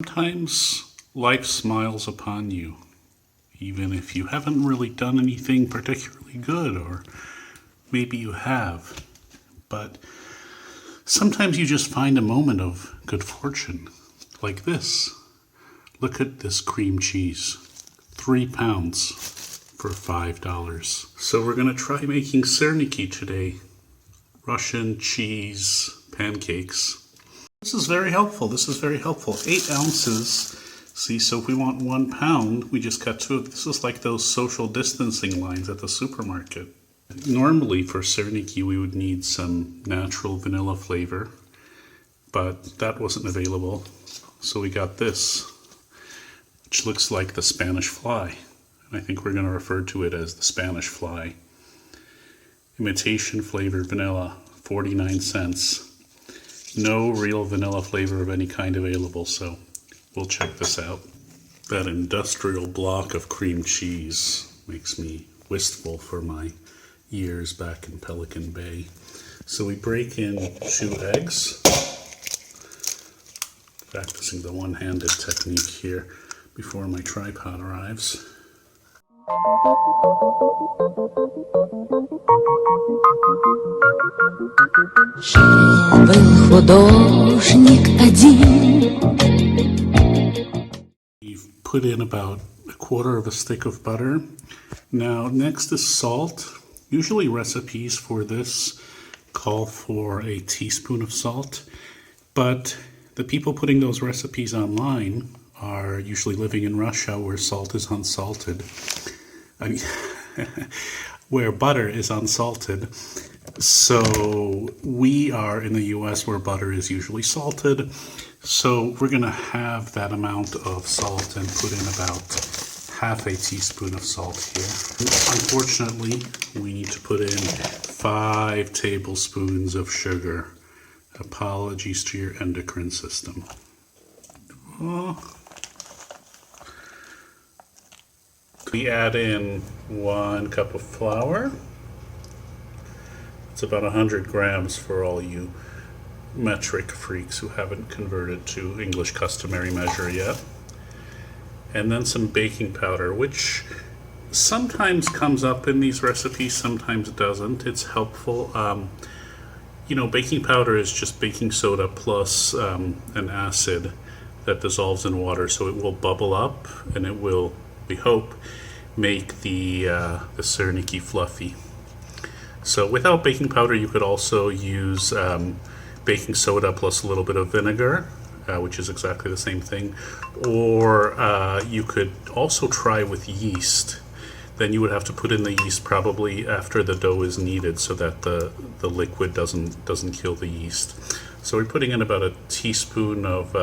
Sometimes life smiles upon you, even if you haven't really done anything particularly good, or maybe you have. But sometimes you just find a moment of good fortune, like this. Look at this cream cheese, 3 pounds for $5. So we're going to try making syrniki today, Russian cheese pancakes. This is very helpful. 8 ounces. See, so if we want 1 pound, we just cut 2 of this. Is like those social distancing lines at the supermarket. Normally for syrniki we would need some natural vanilla flavor, but that wasn't available. So we got this, which looks like the Spanish fly. And I think we're going to refer to it as the Spanish fly. Imitation flavored vanilla, 49 cents. No real vanilla flavor of any kind available, so we'll check this out. That industrial block of cream cheese makes me wistful for my years back in Pelican Bay. So we break in 2 eggs, practicing the one-handed technique here before my tripod arrives. We've put in about 1/4 of a stick of butter. Now next is salt. Usually recipes for this call for a teaspoon of salt, but the people putting those recipes online are usually living in Russia, where salt is unsalted. I mean, where butter is unsalted. So we are in the US, where butter is usually salted. So we're going to have that amount of salt and put in about half a teaspoon of salt here. Unfortunately, we need to put in 5 tablespoons of sugar. Apologies to your endocrine system. We add in 1 cup of flour. It's about 100 grams for all you metric freaks who haven't converted to English customary measure yet. And then some baking powder, which sometimes comes up in these recipes, sometimes doesn't. It's helpful. Baking powder is just baking soda plus an acid that dissolves in water, so it will bubble up and it will, we hope, make the syrniki fluffy. So without baking powder, you could also use baking soda plus a little bit of vinegar, which is exactly the same thing. Or you could also try with yeast. Then you would have to put in the yeast probably after the dough is kneaded, so that the liquid doesn't kill the yeast. So we're putting in about a teaspoon of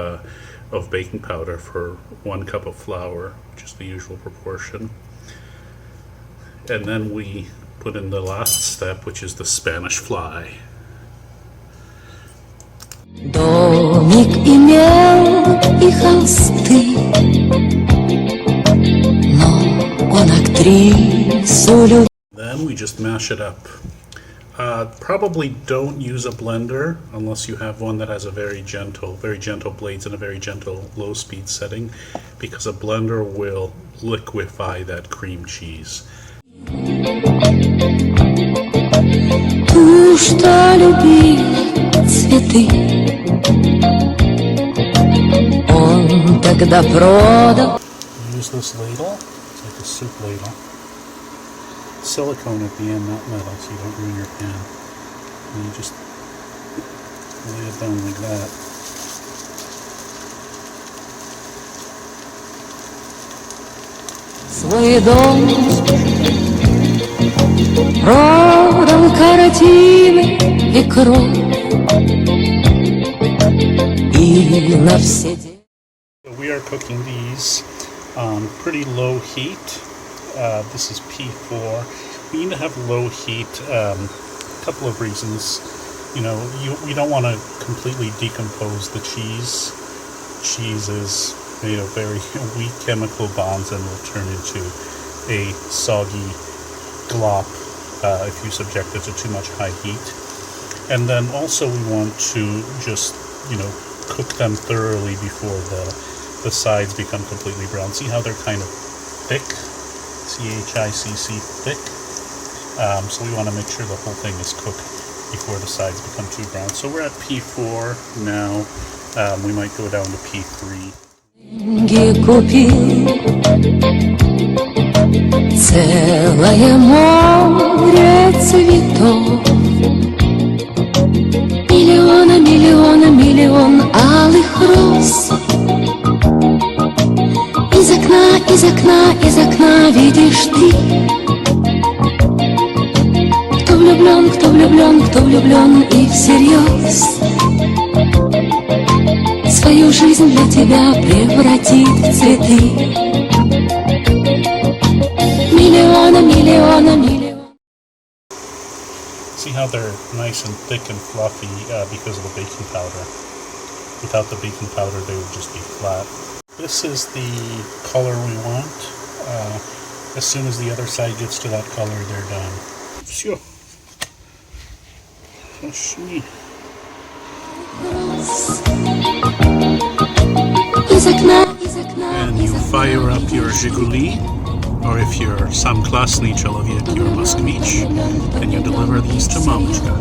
baking powder for 1 cup of flour, which is the usual proportion. And then we put in the last step, which is the Spanish fly. Домик имел и холсты, но он актрису любил. Then we just mash it up. Probably don't use a blender unless you have one that has a very gentle blades and a very gentle low speed setting, because a blender will liquefy that cream cheese. Ту, что любила цветы, он тогда продал. Use this ladle. It's like a soup ladle. Silicone at the end, not metal, so you don't ruin your pan. And you just lay it down like that. Свой дом продал, картины и кровь, и на все дни. We are cooking these on pretty low heat. This is P4. We need to have low heat. A couple of reasons. We don't want to completely decompose the cheese. Cheese is made of very weak chemical bonds and will turn into a soggy glop if you subject it to too much high heat. And then also we want to just, cook them thoroughly before the sides become completely brown. See how they're kind of thick? C-H-I-C-C, thick. So we want to make sure the whole thing is cooked before the sides become too brown. So we're at P4 now. We might go down to P3. Купил целое море цветов, миллион алых роз. Из окна видишь ты, кто влюблен и всерьез свою жизнь для тебя превратит в цветы. Миллион. See how they're nice and thick and fluffy because of the baking powder. Without the baking powder, they would just be flat. This is the color we want. As soon as the other side gets to that color, they're done. Все. Пошли. And you fire up your Zhiguli, or if you're some klasny человек, your Moskvich, and you deliver these to Mamочka.